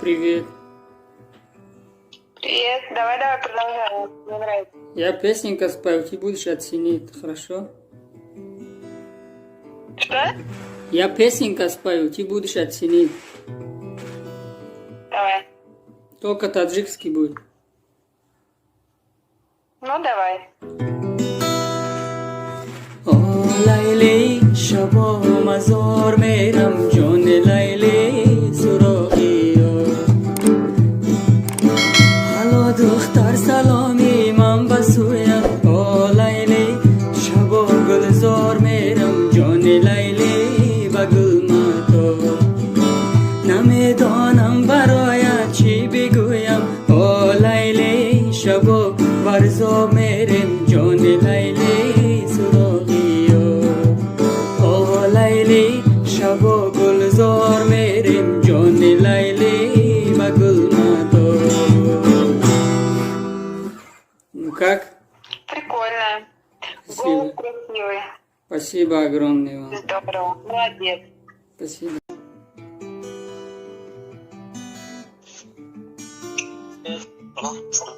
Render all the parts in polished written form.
Привет. Привет, давай продолжаем. Мне нравится. Я песенка спою, ты будешь оценить, хорошо? Что? Я песенка спою, ты будешь оценить. Давай. Только таджикский будет. Ну, давай. O Layle, şabo mazor meram jon Layle suragiyo. Halo dukhtar salami man basuya. O Layle, şabo gulzor meram jon Layle bagulmato. Name donam baroya chi biguyam. O Layle, şabo barzo meram jon Layle Shabo gulzor merim joni Layli bagulmato. Ну как? Прикольно. Спасибо. Голос красивый. Спасибо огромное вам. Здорово. Молодец. Спасибо.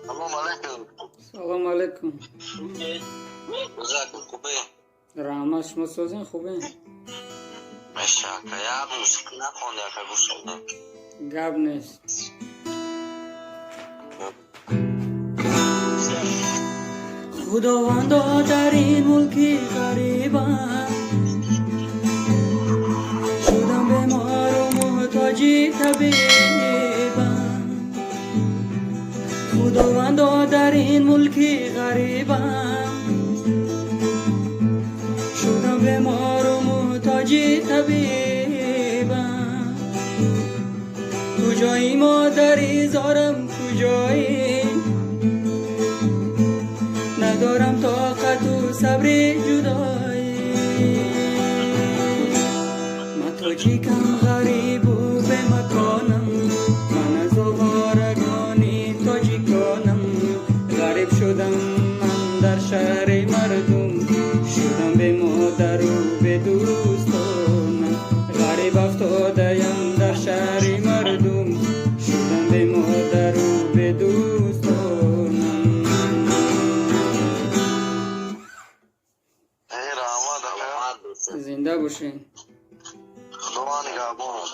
Салам алейкум. Салам алейкум. ازيكم خوبه؟ Рама, شما سوزن خوبه؟ مشاکه یا موسیقی نخونده که گوش کنم. گاب نیست. خداوندا در این ملکی غریبم، شدم بیمار و محتاجی طبیبم. خداوندا در این ملکی غریبم، شدم بیمار و محتاجی طبیبم. کجایی مادری زارم کجایی، ندارم طاقت و صبر جدایی. من تاجیکم غریب و به مکانم، من از آوارگانی تاجیکانم. غریب شدم من در شهر مردم، شدم به مادر و به دوستانم. غریب افتاده‌ام در شهر مردم، شدم به مادر و به دوستانم. ای رحمت الله. زنده باشین. خدا نگهبان.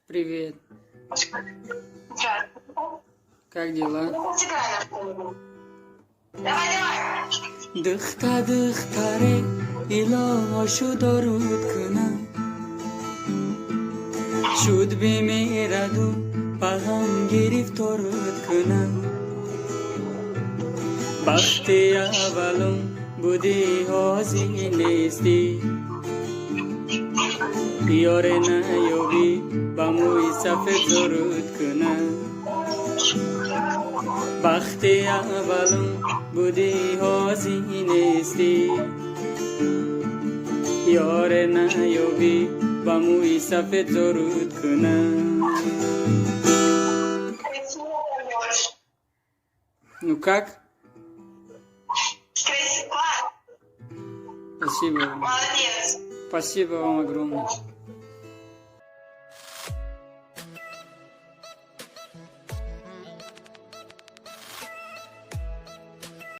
Привет. Как дела? دختره ایلاشو دارود کنم، شد بمیرد و پاهم گرفتارد کنم. بخت اولم بودی حاضی نیستی، بیاره نیابی با موی سفید زارود کنم. بخت اولم بودی حاضی نیستی، یار نیابی با موی سفید زارود کنم. Ну как? Красиво. Спасибо. Молодец. Спасибо вам огромное.